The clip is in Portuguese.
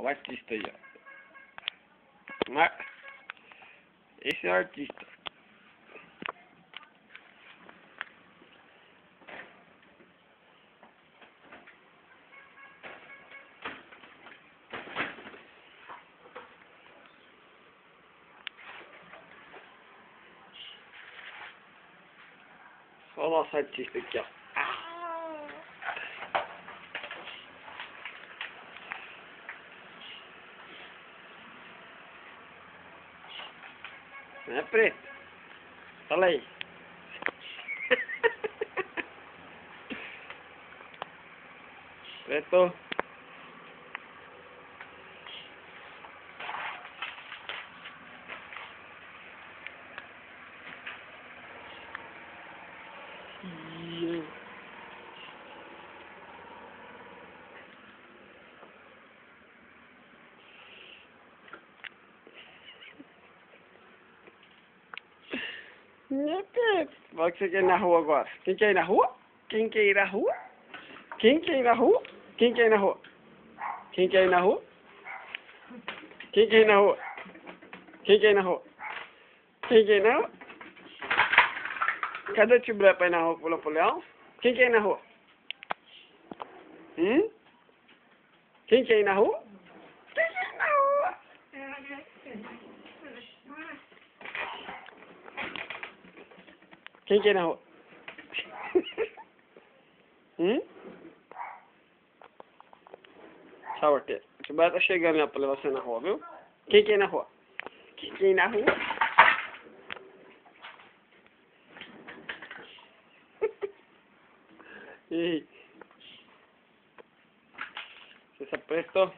Olha o artista aí, ó. Esse é o artista. Olha o nosso artista aqui, ó. Não é preto? Fala aí. Preto. Meu Deus. Vai que você quer ir na rua agora. Quem quer ir na rua? Quem quer ir na rua? Quem quer ir na rua? Quem quer ir na rua? Quem quer ir na rua? Quem quer ir na rua? Quem quer ir na rua? Quem quer ir na rua? Cadê o tio Blé pra ir na rua pular pro leão? Quem quer ir na rua? Quem quer ir na rua? Quem quer ir na rua? Quem quer ir na rua? Tchau, Arteiro. O tio Blé tá chegando lá pra levar você na rua, viu? Quem quer ir na rua? Quem quer ir na rua? E aí? Você se aprestou?